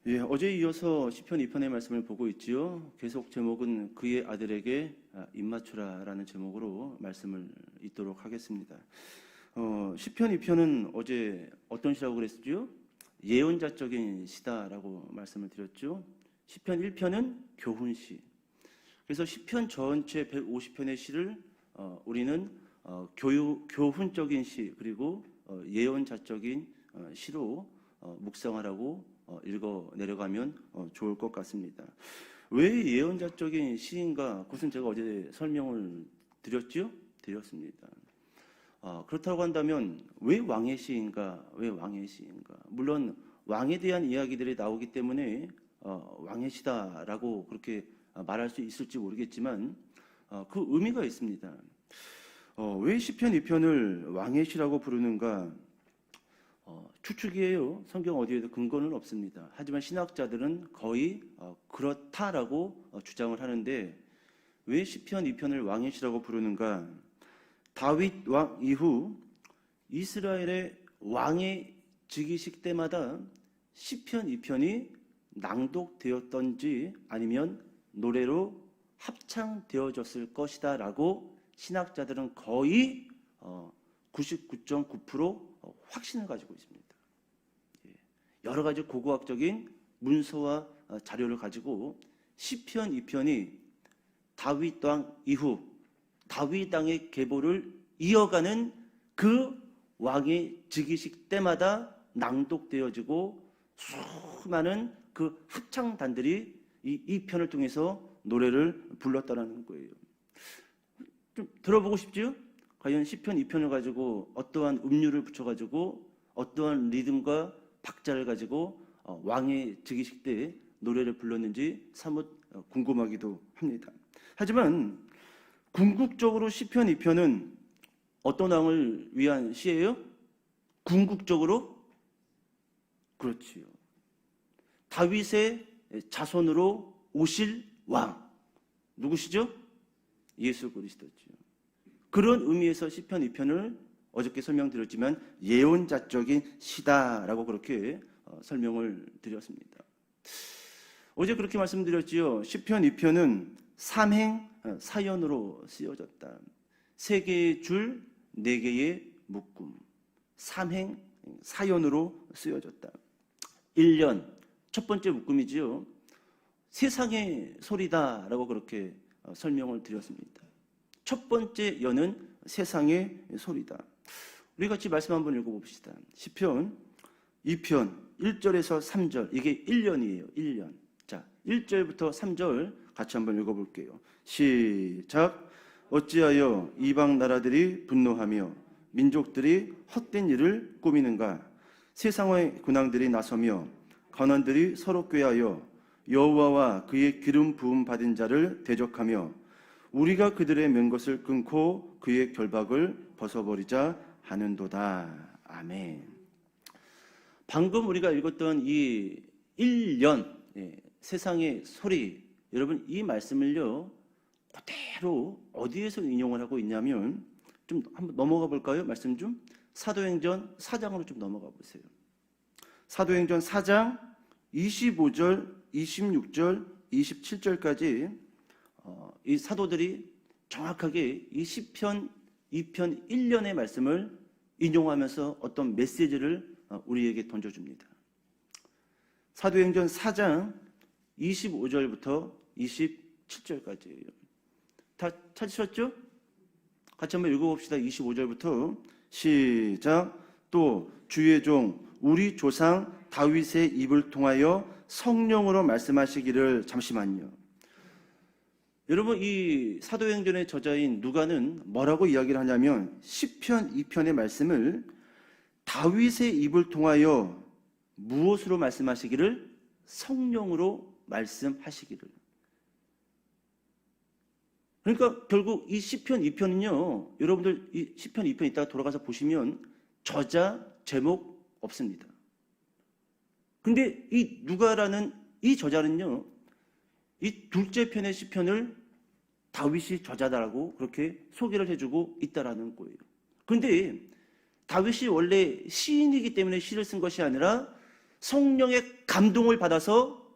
예, 어제 이어서 시편 2편의 말씀을 보고 있지요. 계속 제목은 그의 아들에게 입맞추라라는 제목으로 말씀을 잇도록 하겠습니다. 시편 2편은 어제 어떤 시라고 그랬죠? 예언자적인 시다라고 말씀을 드렸죠. 시편 1편은 교훈시. 그래서 시편 전체 150편의 시를 우리는 교훈적인 시 그리고 예언자적인 시로 묵상하라고 읽어 내려가면 좋을 것 같습니다. 왜 예언자적인 시인가? 그것은 제가 어제 설명을 드렸습니다. 그렇다고 한다면 왜 왕의 시인가? 왜 왕의 시인가? 물론 왕에 대한 이야기들이 나오기 때문에 왕의 시다라고 그렇게 말할 수 있을지 모르겠지만 그 의미가 있습니다. 왜 시편 2편을 왕의 시라고 부르는가? 추측이에요. 성경 어디에도 근거는 없습니다. 하지만 신학자들은 거의 그렇다라고 주장을 하는데, 왜 시편 2편을 왕의 시라고 부르는가? 다윗 왕 이후 이스라엘의 왕의 즉위식 때마다 시편 2편이 낭독되었던지 아니면 노래로 합창되어졌을 것이다 라고 신학자들은 거의 99.9% 확신을 가지고 있습니다. 여러 가지 고고학적인 문서와 자료를 가지고 시편 2편이 다윗 왕 이후 다윗 왕의 계보를 이어가는 그 왕의 즉위식 때마다 낭독되어지고 수많은 그 합창단들이 이 편을 통해서 노래를 불렀다는 거예요. 좀 들어보고 싶지요? 과연 시편 2편을 가지고 어떠한 음률을 붙여가지고 어떠한 리듬과 박자를 가지고 왕의 즉위식 때 노래를 불렀는지 사뭇 궁금하기도 합니다. 하지만 궁극적으로 시편 2편은 어떤 왕을 위한 시예요? 궁극적으로? 그렇지요. 다윗의 자손으로 오실 왕. 누구시죠? 예수 그리스도죠. 그런 의미에서 시편 2편을 어저께 설명드렸지만 예언자적인 시다라고 그렇게 설명을 드렸습니다. 어제 그렇게 말씀드렸지요. 시편 2편은 삼행 사연으로 쓰여졌다. 3개의 줄, 4개의 묶음. 삼행 사연으로 쓰여졌다. 1년, 첫 번째 묶음이지요. 세상의 소리다라고 그렇게 설명을 드렸습니다. 첫 번째 연은 세상의 소리다. 우리 같이 말씀 한번 읽어봅시다. 시편 2편 1절에서 3절, 이게 1년이에요. 1년. 자, 1절부터 3절 같이 한번 읽어볼게요. 시작. 어찌하여 이방 나라들이 분노하며 민족들이 헛된 일을 꾸미는가? 세상의 군왕들이 나서며 관원들이 서로 꾀하여 여호와와 그의 기름 부음 받은 자를 대적하며 우리가 그들의 맨 것을 끊고 그의 결박을 벗어버리자 하는도다. 아멘. 방금 우리가 읽었던 이 1년 세상의 소리, 여러분 이 말씀을요 그대로 어디에서 인용을 하고 있냐면, 좀 한번 넘어가 볼까요? 말씀 좀 사도행전 4장으로 좀 넘어가 보세요. 사도행전 4장 25절, 26절, 27절까지 이 사도들이 정확하게 이 시편 2편 1년의 말씀을 인용하면서 어떤 메시지를 우리에게 던져줍니다. 사도행전 4장 25절부터 27절까지예요. 다 찾으셨죠? 같이 한번 읽어봅시다. 25절부터 시작. 또 주의 종 우리 조상 다윗의 입을 통하여 성령으로 말씀하시기를. 잠시만요. 여러분, 이 사도행전의 저자인 누가는 뭐라고 이야기를 하냐면 시편 2편의 말씀을 다윗의 입을 통하여 무엇으로 말씀하시기를? 성령으로 말씀하시기를. 그러니까 결국 이 시편 2편은요, 여러분들 이 시편 2편 이따가 돌아가서 보시면 저자 제목 없습니다. 근데 이 누가라는 이 저자는요, 이 둘째 편의 시편을 다윗이 저자다라고 그렇게 소개를 해주고 있다라는 거예요. 그런데 다윗이 원래 시인이기 때문에 시를 쓴 것이 아니라 성령의 감동을 받아서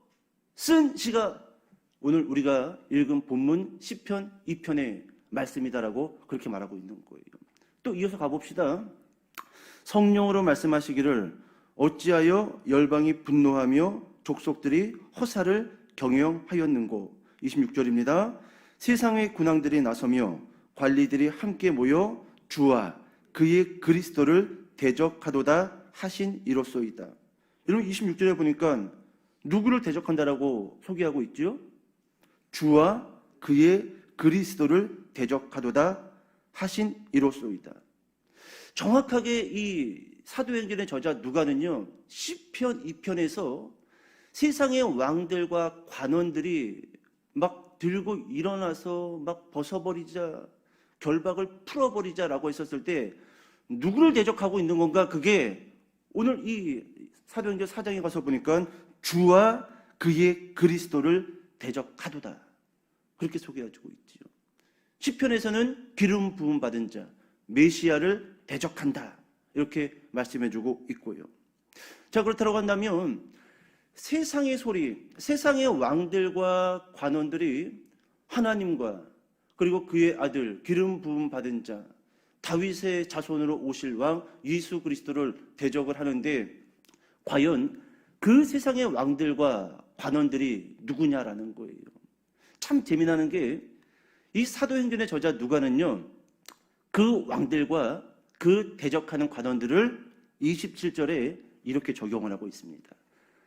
쓴 시가 오늘 우리가 읽은 본문 시편 2편의 말씀이다라고 그렇게 말하고 있는 거예요. 또 이어서 가봅시다. 성령으로 말씀하시기를 어찌하여 열방이 분노하며 족속들이 허사를 경영하였는고. 26절입니다. 세상의 군왕들이 나서며 관리들이 함께 모여 주와 그의 그리스도를 대적하도다 하신 이로소이다. 여러분 26절에 보니까 누구를 대적한다라고 소개하고 있죠? 주와 그의 그리스도를 대적하도다 하신 이로소이다. 정확하게 이 사도행전의 저자 누가는요, 시편 2편에서 세상의 왕들과 관원들이 막 들고 일어나서 막 벗어버리자, 결박을 풀어버리자라고 했었을 때 누구를 대적하고 있는 건가? 그게 오늘 이 사도행전 4장에 가서 보니까 주와 그의 그리스도를 대적하도다, 그렇게 소개해주고 있지요. 시편에서는 기름 부음 받은 자 메시아를 대적한다, 이렇게 말씀해주고 있고요. 자, 그렇다고 한다면 세상의 소리, 세상의 왕들과 관원들이 하나님과 그리고 그의 아들 기름 부음 받은 자 다윗의 자손으로 오실 왕 예수 그리스도를 대적을 하는데, 과연 그 세상의 왕들과 관원들이 누구냐라는 거예요. 참 재미나는 게 이 사도행전의 저자 누가는요, 그 왕들과 그 대적하는 관원들을 27절에 이렇게 적용을 하고 있습니다.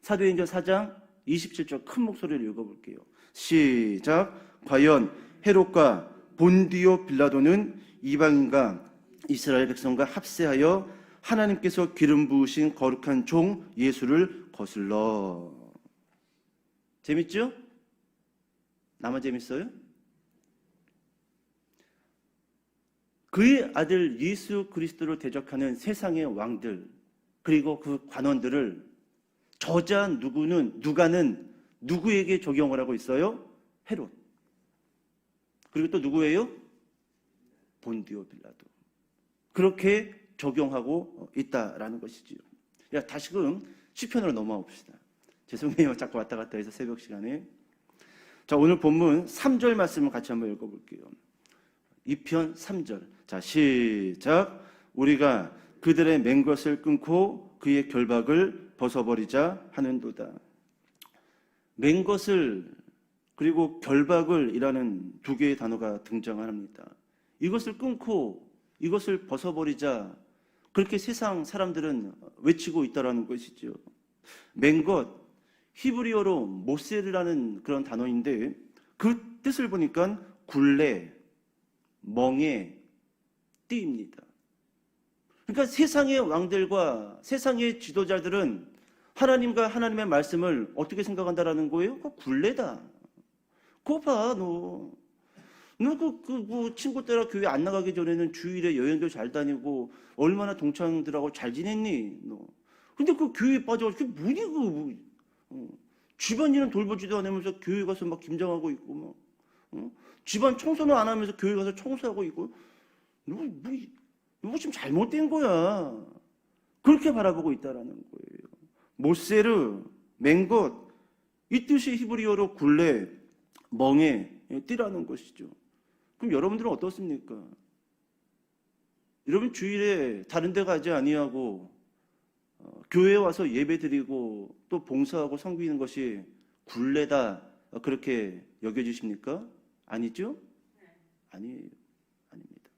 사도행전 4장 27절 큰 목소리로 읽어볼게요. 시작. 과연 헤롯과 본디오 빌라도는 이방인과 이스라엘 백성과 합세하여 하나님께서 기름 부으신 거룩한 종 예수를 거슬러. 재밌죠? 나만 재밌어요? 그의 아들 예수 그리스도를 대적하는 세상의 왕들 그리고 그 관원들을 저자 누가는 누구에게 적용을 하고 있어요? 헤롯. 그리고 또 누구예요? 본디오 빌라도. 그렇게 적용하고 있다라는 것이지요. 야, 다시금 시편으로 넘어가 봅시다. 죄송해요, 자꾸 왔다 갔다 해서 새벽 시간에. 자, 오늘 본문 3절 말씀을 같이 한번 읽어볼게요. 2편 3절. 자, 시작. 우리가 그들의 맨 것을 끊고 그의 결박을 벗어버리자 하는도다. 맨 것을 그리고 결박을 이라는 두 개의 단어가 등장합니다. 이것을 끊고 이것을 벗어버리자, 그렇게 세상 사람들은 외치고 있다라는 것이죠. 맨 것, 히브리어로 모세르라는 그런 단어인데 그 뜻을 보니까 굴레, 멍에, 띠입니다. 그러니까 세상의 왕들과 세상의 지도자들은 하나님과 하나님의 말씀을 어떻게 생각한다라는 거예요? 그거 굴레다. 그거 봐, 너 친구 따라 교회 안 나가기 전에는 주일에 여행도 잘 다니고 얼마나 동창들하고 잘 지냈니? 너. 근데 그 교회에 빠져가지고 뭐니 집안일은 돌보지도 않으면서 교회 가서 막 김장하고 있고 집안 청소는 안 하면서 교회 가서 청소하고 있고 너 지금 잘못된 거야. 그렇게 바라보고 있다라는 거예요. 모세르, 맹것, 이 뜻이 히브리어로 굴레, 멍에, 띠라는 것이죠. 그럼 여러분들은 어떻습니까? 여러분 주일에 다른 데 가지 아니하고 교회에 와서 예배 드리고 또 봉사하고 섬기는 것이 굴레다, 그렇게 여겨지십니까? 아니죠? 아니에요. 아닙니다.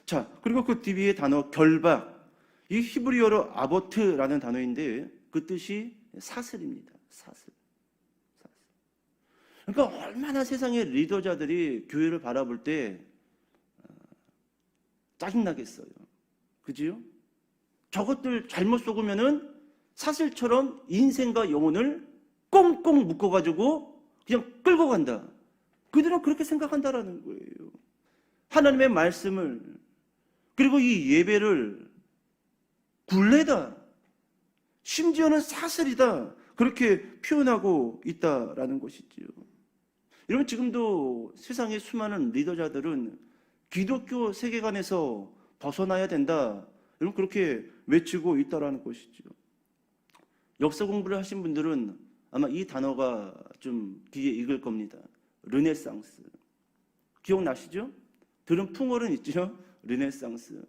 자, 그리고 그 뒤에 단어 결박, 이 히브리어로 아보트라는 단어인데 그 뜻이 사슬입니다. 사슬. 그러니까 얼마나 세상의 리더자들이 교회를 바라볼 때 짜증나겠어요. 그지요? 저것들 잘못 속으면은 사슬처럼 인생과 영혼을 꽁꽁 묶어가지고 그냥 끌고 간다. 그들은 그렇게 생각한다라는 거예요. 하나님의 말씀을, 그리고 이 예배를 굴레다, 심지어는 사슬이다, 그렇게 표현하고 있다라는 것이지요. 여러분, 지금도 세상의 수많은 리더자들은 기독교 세계관에서 벗어나야 된다, 여러분 그렇게 외치고 있다라는 것이죠. 역사 공부를 하신 분들은 아마 이 단어가 좀 귀에 익을 겁니다. 르네상스. 기억나시죠? 들은 풍월은 있죠? 르네상스.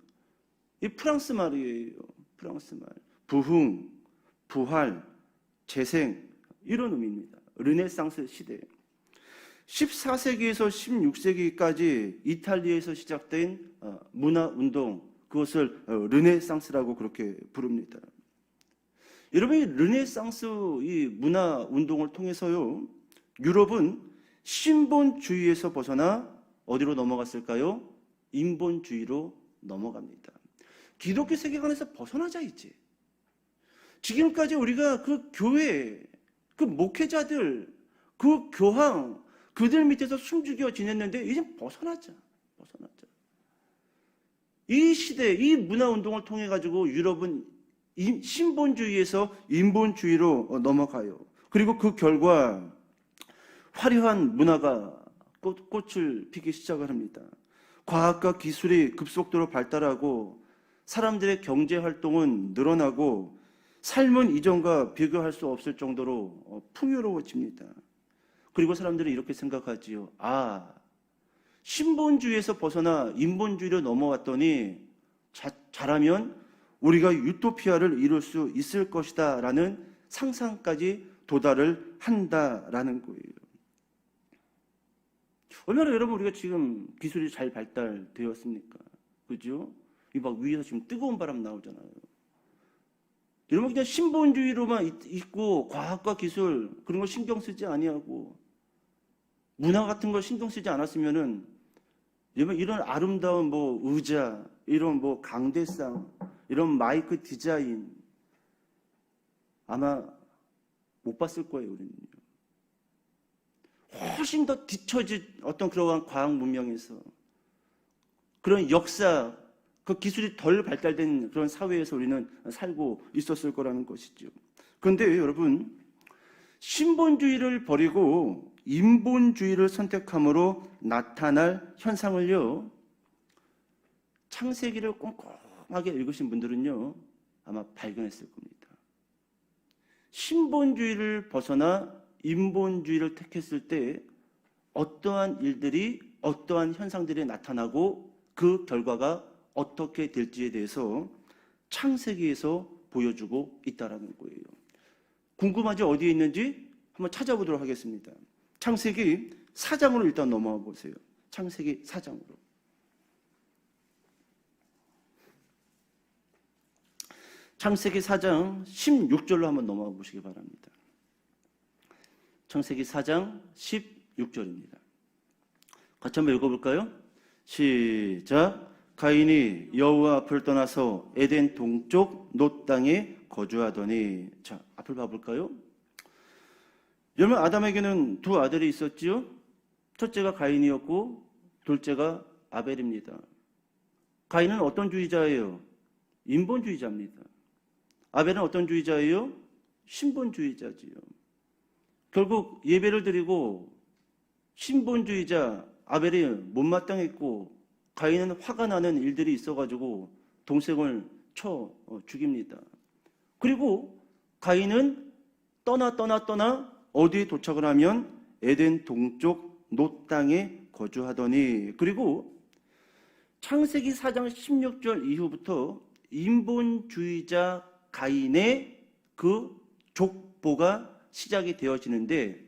이 프랑스 말이에요. 프랑스 말. 부흥, 부활, 재생 이런 의미입니다. 르네상스 시대. 14세기에서 16세기까지 이탈리아에서 시작된 문화운동, 그것을 르네상스라고 그렇게 부릅니다. 여러분, 이 르네상스 이 문화운동을 통해서요, 유럽은 신본주의에서 벗어나 어디로 넘어갔을까요? 인본주의로 넘어갑니다. 기독교 세계관에서 벗어나자 이제. 지금까지 우리가 그 교회, 그 목회자들, 그 교황, 그들 밑에서 숨죽여 지냈는데 이제 벗어나자. 이 시대, 이 문화운동을 통해 가지고 유럽은 신본주의에서 인본주의로 넘어가요. 그리고 그 결과 화려한 문화가 꽃을 피기 시작을 합니다. 과학과 기술이 급속도로 발달하고 사람들의 경제 활동은 늘어나고 삶은 이전과 비교할 수 없을 정도로 풍요로워집니다. 그리고 사람들은 이렇게 생각하지요. 신본주의에서 벗어나 인본주의로 넘어왔더니 잘하면 우리가 유토피아를 이룰 수 있을 것이다 라는 상상까지 도달을 한다라는 거예요. 얼마나 여러분 우리가 지금 기술이 잘 발달되었습니까? 그죠? 이 막 위에서 지금 뜨거운 바람 나오잖아요. 여러분 그냥 신본주의로만 있고 과학과 기술 그런 거 신경 쓰지 아니하고 문화 같은 거 신경 쓰지 않았으면은 여러분 이런 아름다운 뭐 의자, 이런 뭐 강대상, 이런 마이크 디자인 아마 못 봤을 거예요, 우리는요. 훨씬 더 뒤처진 어떤 그러한 과학 문명에서 그런 역사, 그 기술이 덜 발달된 그런 사회에서 우리는 살고 있었을 거라는 것이죠. 그런데 여러분, 신본주의를 버리고 인본주의를 선택함으로 나타날 현상을요, 창세기를 꼼꼼하게 읽으신 분들은요, 아마 발견했을 겁니다. 신본주의를 벗어나 인본주의를 택했을 때 어떠한 일들이, 어떠한 현상들이 나타나고 그 결과가 어떻게 될지에 대해서 창세기에서 보여주고 있다는 거예요. 궁금하죠? 어디에 있는지 한번 찾아보도록 하겠습니다. 창세기 4장으로 일단 넘어와 보세요. 창세기 4장으로. 창세기 4장 16절로 한번 넘어와 보시기 바랍니다. 창세기 4장 16절입니다. 같이 한번 읽어볼까요? 시작. 가인이 여호와 앞을 떠나서 에덴 동쪽 놋 땅에 거주하더니. 자, 앞을 봐볼까요? 여러분, 아담에게는 두 아들이 있었지요. 첫째가 가인이었고 둘째가 아벨입니다. 가인은 어떤 주의자예요? 인본주의자입니다. 아벨은 어떤 주의자예요? 신본주의자지요. 결국 예배를 드리고 신본주의자 아벨이 못마땅했고 가인은 화가 나는 일들이 있어가지고 동생을 쳐 죽입니다. 그리고 가인은 떠나 어디에 도착을 하면 에덴 동쪽 놋 땅에 거주하더니. 그리고 창세기 4장 16절 이후부터 인본주의자 가인의 그 족보가 시작이 되어지는데,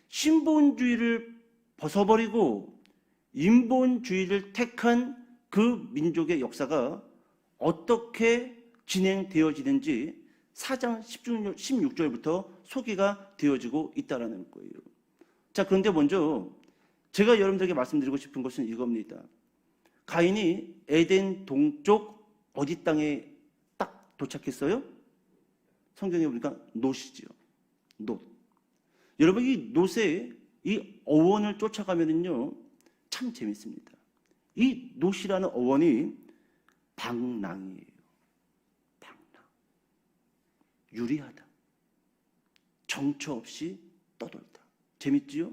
신본주의를 벗어버리고 인본주의를 택한 그 민족의 역사가 어떻게 진행되어지는지 4장 16절부터 소개가 되어지고 있다는 거예요. 자, 그런데 먼저 제가 여러분들에게 말씀드리고 싶은 것은 이겁니다. 가인이 에덴 동쪽 어디 땅에 딱 도착했어요? 성경에 보니까 놋이지요. 놋. 여러분, 이 놋의 이 어원을 쫓아가면은요, 참 재밌습니다. 이 놋이라는 어원이 방랑이에요. 방랑. 유리하다. 정처 없이 떠돌다. 재밌지요?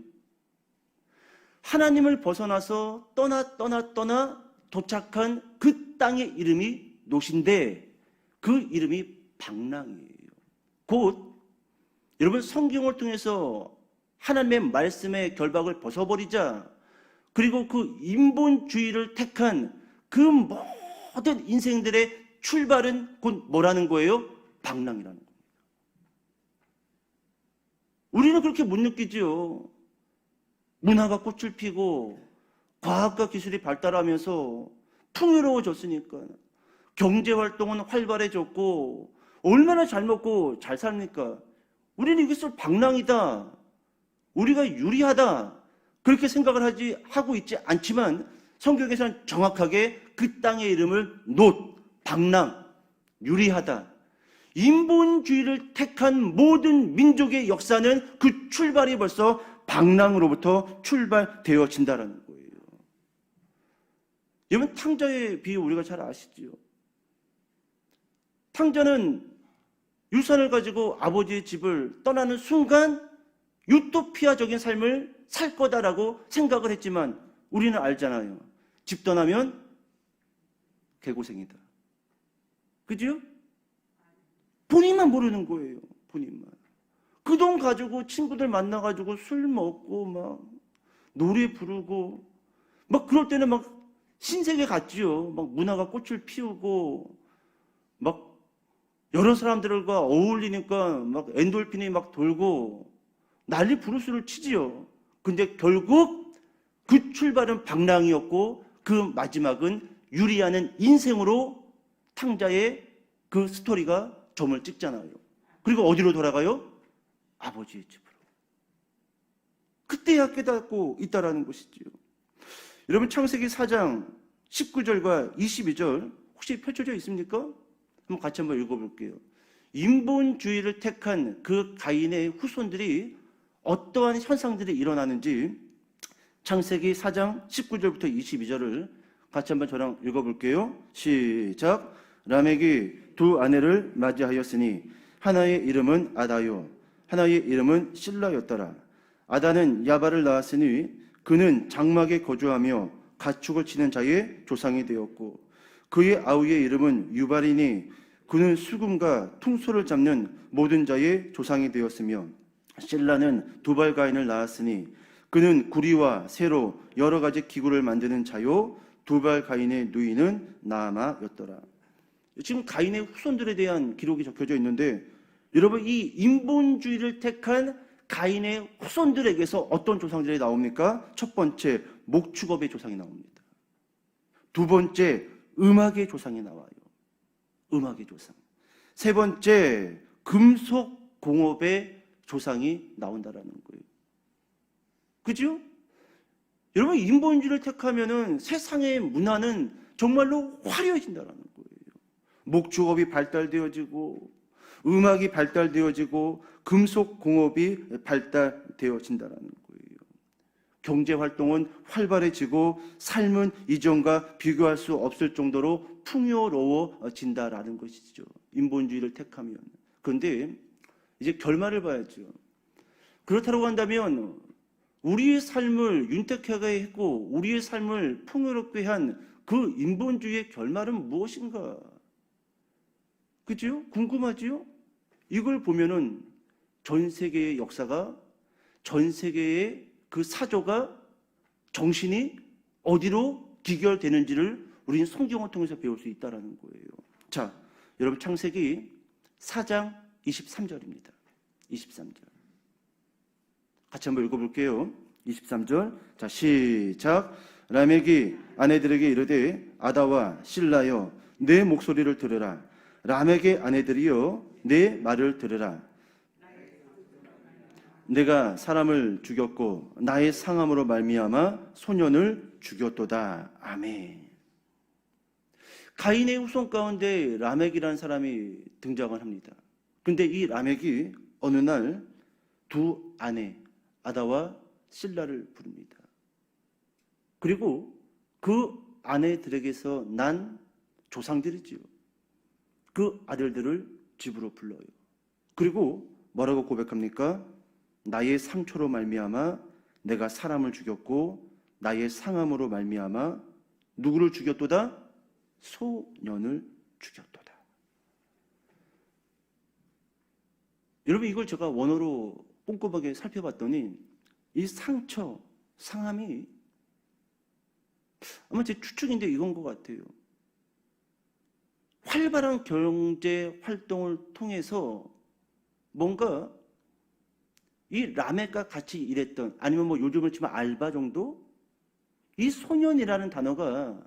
하나님을 벗어나서 떠나 도착한 그 땅의 이름이 놋인데 그 이름이 방랑이에요. 곧 여러분 성경을 통해서 하나님의 말씀의 결박을 벗어버리자, 그리고 그 인본주의를 택한 그 모든 인생들의 출발은 곧 뭐라는 거예요? 방랑이라는 겁니다. 우리는 그렇게 못 느끼지요. 문화가 꽃을 피고 과학과 기술이 발달하면서 풍요로워졌으니까, 경제활동은 활발해졌고 얼마나 잘 먹고 잘 삽니까? 우리는 이것을 방랑이다, 우리가 유리하다, 그렇게 생각을 하고 있지 않지만 성경에서는 정확하게 그 땅의 이름을 놋, 방랑, 유리하다. 인본주의를 택한 모든 민족의 역사는 그 출발이 벌써 방랑으로부터 출발되어진다는 거예요. 여러분, 탕자의 비유 우리가 잘 아시죠? 탕자는 유산을 가지고 아버지의 집을 떠나는 순간 유토피아적인 삶을 살 거다라고 생각을 했지만 우리는 알잖아요. 집 떠나면 개고생이다. 그죠? 본인만 모르는 거예요. 본인만. 그 돈 가지고 친구들 만나가지고 술 먹고 막 노래 부르고 막 그럴 때는 막 신세계 같지요. 막 문화가 꽃을 피우고 막 여러 사람들과 어울리니까 막 엔돌핀이 막 돌고 난리 부르스를 치지요. 근데 결국 그 출발은 방랑이었고 그 마지막은 유리하는 인생으로 탕자의 그 스토리가 점을 찍잖아요. 그리고 어디로 돌아가요? 아버지의 집으로. 그때야 깨닫고 있다라는 것이지요. 여러분, 창세기 4장 19절과 22절 혹시 펼쳐져 있습니까? 한번 같이 한번 읽어볼게요. 인본주의를 택한 그 가인의 후손들이 어떠한 현상들이 일어나는지 창세기 4장 19절부터 22절을 같이 한번 저랑 읽어볼게요. 시작. 라멕이 두 아내를 맞이하였으니 하나의 이름은 아다요, 하나의 이름은 실라였더라. 아다는 야발을 낳았으니 그는 장막에 거주하며 가축을 치는 자의 조상이 되었고, 그의 아우의 이름은 유발이니 그는 수금과 퉁소를 잡는 모든 자의 조상이 되었으며, 실라는 두발가인을 낳았으니 그는 구리와 새로 여러 가지 기구를 만드는 자요, 두발가인의 누이는 나아마였더라. 지금 가인의 후손들에 대한 기록이 적혀져 있는데, 여러분, 이 인본주의를 택한 가인의 후손들에게서 어떤 조상들이 나옵니까? 첫 번째, 목축업의 조상이 나옵니다. 두 번째, 음악의 조상이 나와요. 음악의 조상. 세 번째, 금속 공업의 조상이 나온다라는 거예요. 그죠? 여러분, 인본주의를 택하면은 세상의 문화는 정말로 화려해진다라는 거예요. 목축업이 발달되어지고, 음악이 발달되어지고, 금속 공업이 발달되어진다라는 거예요. 경제 활동은 활발해지고, 삶은 이전과 비교할 수 없을 정도로 풍요로워진다라는 것이죠. 인본주의를 택하면. 그런데 이제 결말을 봐야죠. 그렇다고 한다면 우리의 삶을 윤택하게 했고 우리의 삶을 풍요롭게 한 그 인본주의의 결말은 무엇인가? 그죠? 궁금하지요? 이걸 보면은 전 세계의 역사가, 전 세계의 그 사조가, 정신이 어디로 기결되는지를 우리는 성경을 통해서 배울 수 있다는 거예요. 자, 여러분, 창세기 4장 23절입니다. 23절. 같이 한번 읽어볼게요. 23절. 자, 시작. 라멕이 아내들에게 이르되 아다와 실라여 내 목소리를 들으라. 라멕의 아내들이여 내 말을 들으라. 내가 사람을 죽였고 나의 상함으로 말미암아 소년을 죽였도다. 아멘. 가인의 후손 가운데 라멕이라는 사람이 등장을 합니다. 근데 이 라멕이 어느 날 두 아내 아다와 실라를 부릅니다. 그리고 그 아내들에게서 난 조상들이지요. 그 아들들을 집으로 불러요. 그리고 뭐라고 고백합니까? 나의 상처로 말미암아 내가 사람을 죽였고 나의 상함으로 말미암아 누구를 죽였도다? 소년을 죽였도다. 여러분 이걸 제가 원어로 꼼꼼하게 살펴봤더니 이 상처, 상함이 아마 제 추측인데 이건 것 같아요. 활발한 경제 활동을 통해서 뭔가 이 라멕과 같이 일했던, 아니면 뭐 요즘으로 치면 알바 정도? 이 소년이라는 단어가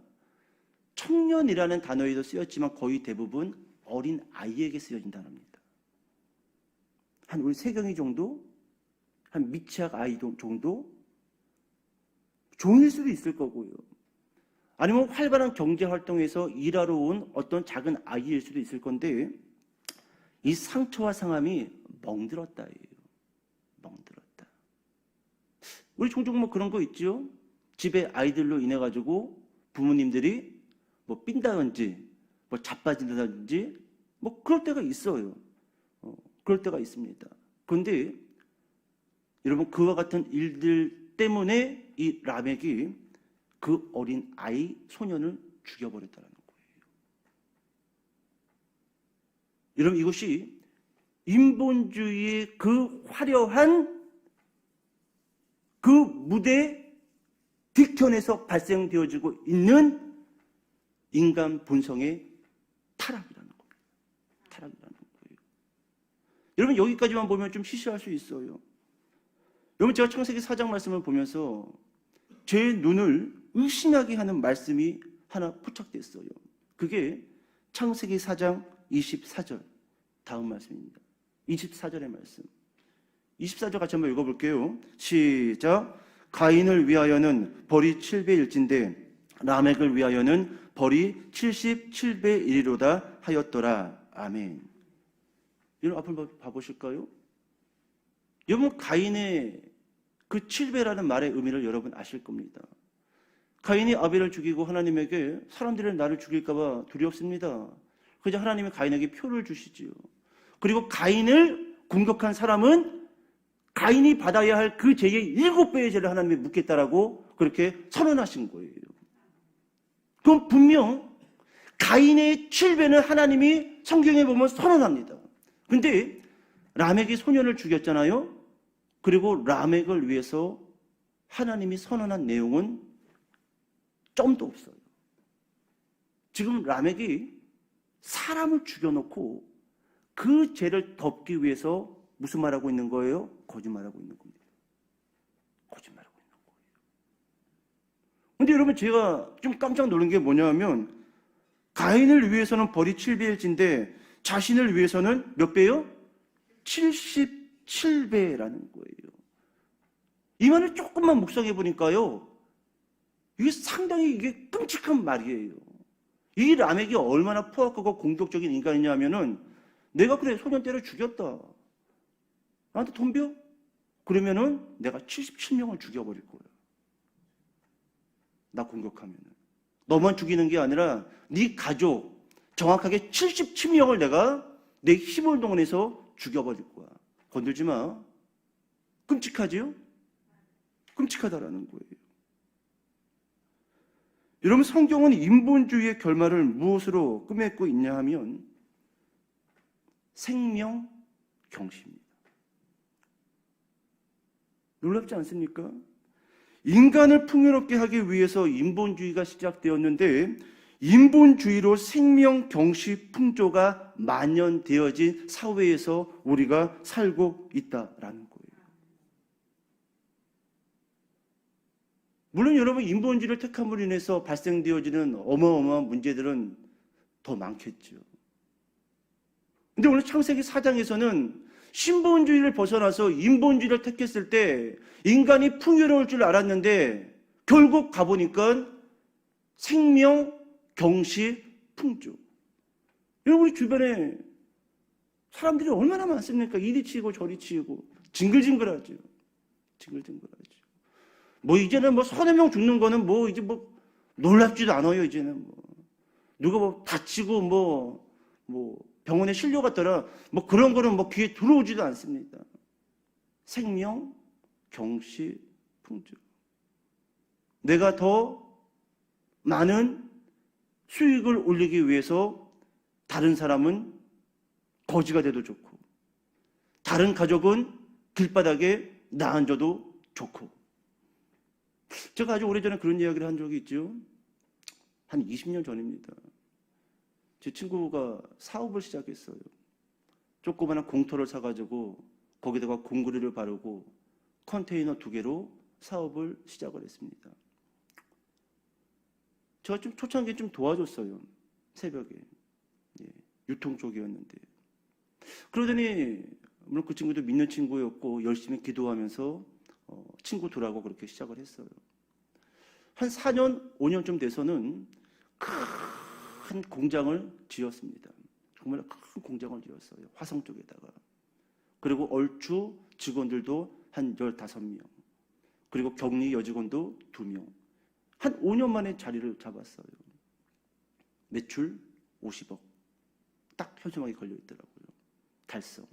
청년이라는 단어에도 쓰였지만 거의 대부분 어린 아이에게 쓰여진 단어입니다. 한 우리 세경이 정도? 한 미취학 아이 정도? 종일 수도 있을 거고요. 아니면 활발한 경제 활동에서 일하러 온 어떤 작은 아이일 수도 있을 건데, 이 상처와 상함이 멍들었다예요. 멍들었다. 우리 종종 뭐 그런 거 있죠? 집에 아이들로 인해 가지고 부모님들이 뭐 삔다든지 뭐 자빠진다든지 뭐 그럴 때가 있어요. 그럴 때가 있습니다. 그런데 여러분, 그와 같은 일들 때문에 이 라멕이 그 어린 아이, 소년을 죽여버렸다는 거예요. 여러분, 이것이 인본주의의 그 화려한 그 무대 뒤편에서 발생되어지고 있는 인간 본성의 타락이라는 겁니다. 타락이라는 거예요. 여러분, 여기까지만 보면 좀 시시할 수 있어요. 여러분, 제가 창세기 4장 말씀을 보면서 제 눈을 의심하게 하는 말씀이 하나 포착됐어요. 그게 창세기 4장 24절 다음 말씀입니다. 24절의 말씀. 24절 같이 한번 읽어볼게요. 시작. 가인을 위하여는 벌이 7배일진데 라멕을 위하여는 벌이 77배이리로다 하였더라. 아멘. 여러분 앞을 봐보실까요? 여러분, 가인의 그 7배라는 말의 의미를 여러분 아실 겁니다. 가인이 아벨을 죽이고 하나님에게 사람들이 나를 죽일까 봐 두렵습니다. 그래서 하나님이 가인에게 표를 주시지요. 그리고 가인을 공격한 사람은 가인이 받아야 할 그 죄의 7배의 죄를 하나님이 묻겠다라고 그렇게 선언하신 거예요. 그럼 분명 가인의 7배는 하나님이 성경에 보면 선언합니다. 근데 라멕이 소년을 죽였잖아요. 그리고 라멕을 위해서 하나님이 선언한 내용은 점도 없어요. 지금 라멕이 사람을 죽여놓고 그 죄를 덮기 위해서 무슨 말하고 있는 거예요? 거짓말하고 있는 겁니다. 거짓말하고 있는 거예요. 근데 여러분, 제가 좀 깜짝 놀란 게 뭐냐면 가인을 위해서는 벌이 7배일진데 자신을 위해서는 몇 배요? 77배라는 거예요. 이 말을 조금만 묵상해 보니까요, 이게 상당히 이게 끔찍한 말이에요. 이 라멕이 얼마나 포악하고 공격적인 인간이냐면은, 내가 그래 소년 때려 죽였다, 나한테 덤벼? 그러면은 내가 77명을 죽여버릴 거야. 나 공격하면은. 너만 죽이는 게 아니라 네 가족 정확하게 77명을 내가 내 힘을 동원해서 죽여버릴 거야. 건들지 마. 끔찍하지요? 끔찍하다라는 거예요. 여러분, 성경은 인본주의의 결말을 무엇으로 끄맺고 있냐 하면 생명 경시입니다. 놀랍지 않습니까? 인간을 풍요롭게 하기 위해서 인본주의가 시작되었는데 인본주의로 생명 경시 풍조가 만연되어진 사회에서 우리가 살고 있다라는 거예요. 물론 여러분, 인본주의를 택함으로 인해서 발생되어지는 어마어마한 문제들은 더 많겠죠. 근데 오늘 창세기 4장에서는 신본주의를 벗어나서 인본주의를 택했을 때 인간이 풍요로울 줄 알았는데 결국 가보니까 생명 경시 풍조. 여러분, 우리 주변에 사람들이 얼마나 많습니까? 이리 치이고 저리 치이고 징글징글하죠. 징글징글하죠. 뭐 이제는 뭐 서너 명 죽는 거는 뭐 이제 뭐 놀랍지도 않아요. 이제는 뭐 누가 뭐 다치고 뭐 병원에 실려갔더라 뭐 그런 거는 뭐 귀에 들어오지도 않습니다. 생명 경시 풍조. 내가 더 많은 수익을 올리기 위해서 다른 사람은 거지가 돼도 좋고, 다른 가족은 길바닥에 나 앉아도 좋고. 제가 아주 오래전에 그런 이야기를 한 적이 있죠. 한 20년 전입니다. 제 친구가 사업을 시작했어요. 조그마한 공터를 사가지고 거기다가 공구리를 바르고 컨테이너 2개로 사업을 시작을 했습니다. 제가 좀 초창기에 좀 도와줬어요. 새벽에. 예, 유통 쪽이었는데. 그러더니 물론 그 친구도 믿는 친구였고 열심히 기도하면서 친구 두라고 그렇게 시작을 했어요. 한 4년, 5년쯤 돼서는 큰 공장을 지었습니다. 정말 큰 공장을 지었어요. 화성 쪽에다가. 그리고 얼추 직원들도 한 15명. 그리고 격리 여직원도 2명. 한 5년 만에 자리를 잡았어요. 매출 50억. 딱 현수막이 걸려있더라고요. 달성.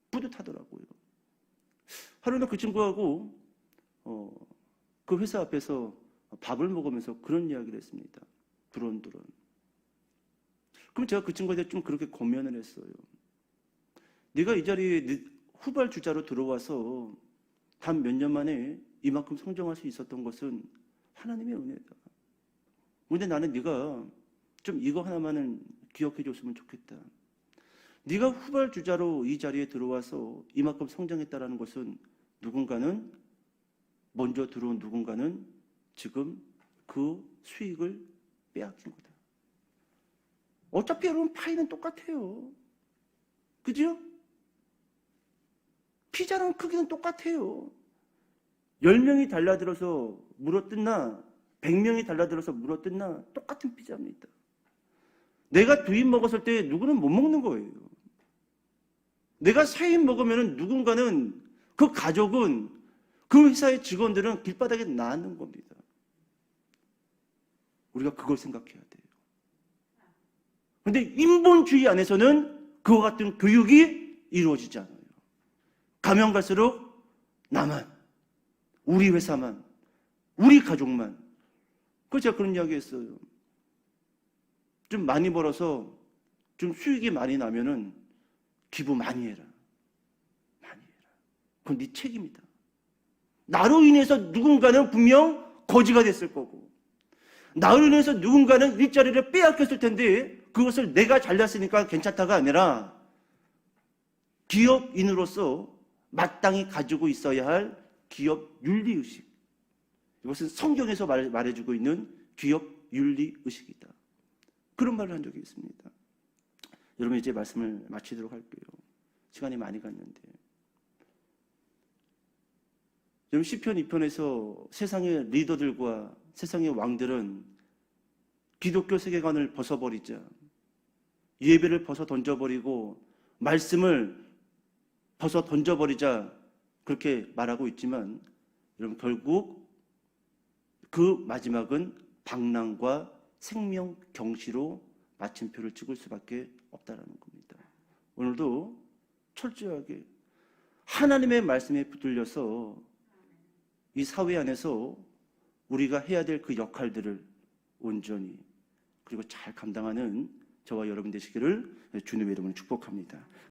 뿌듯하더라고요. 하루는 그 친구하고 그 회사 앞에서 밥을 먹으면서 그런 이야기를 했습니다. 두런두런. 그럼 제가 그 친구한테 좀 그렇게 권면을 했어요. 네가 이 자리에 후발주자로 들어와서 단 몇 년 만에 이만큼 성장할 수 있었던 것은 하나님의 은혜다. 근데 나는 네가 좀 이거 하나만은 기억해 줬으면 좋겠다. 네가 후발주자로 이 자리에 들어와서 이만큼 성장했다라는 것은 누군가는 먼저 들어온 누군가는 지금 그 수익을 빼앗긴 거다. 어차피 여러분 파이는 똑같아요. 그죠? 피자랑 크기는 똑같아요. 10명이 달라들어서 물어뜯나 100명이 달라들어서 물어뜯나 똑같은 피자입니다. 내가 2입 먹었을 때 누구는 못 먹는 거예요. 내가 3입 먹으면 누군가는 그 가족은 그 회사의 직원들은 길바닥에 나앉는 겁니다. 우리가 그걸 생각해야 돼요. 그런데 인본주의 안에서는 그와 같은 교육이 이루어지지 않아요. 가면 갈수록 나만, 우리 회사만, 우리 가족만. 그래서 제가 그런 이야기 했어요. 좀 많이 벌어서 좀 수익이 많이 나면은 기부 많이 해라. 많이 해라. 그건 네 책임이다. 나로 인해서 누군가는 분명 거지가 됐을 거고 나로 인해서 누군가는 일자리를 빼앗겼을 텐데 그것을 내가 잘났으니까 괜찮다가 아니라 기업인으로서 마땅히 가지고 있어야 할 기업 윤리의식. 이것은 성경에서 말해주고 있는 기업 윤리의식이다. 그런 말을 한 적이 있습니다. 여러분 이제 말씀을 마치도록 할게요. 시간이 많이 갔는데. 여러분 시편 2편에서 세상의 리더들과 세상의 왕들은 기독교 세계관을 벗어버리자, 예배를 벗어 던져버리고 말씀을 벗어 던져버리자 그렇게 말하고 있지만 여러분 결국 그 마지막은 방랑과 생명 경시로 마침표를 찍을 수밖에 없다라는 겁니다. 오늘도 철저하게 하나님의 말씀에 붙들려서 이 사회 안에서 우리가 해야 될 그 역할들을 온전히 그리고 잘 감당하는 저와 여러분 되시기를 주님의 이름으로 축복합니다.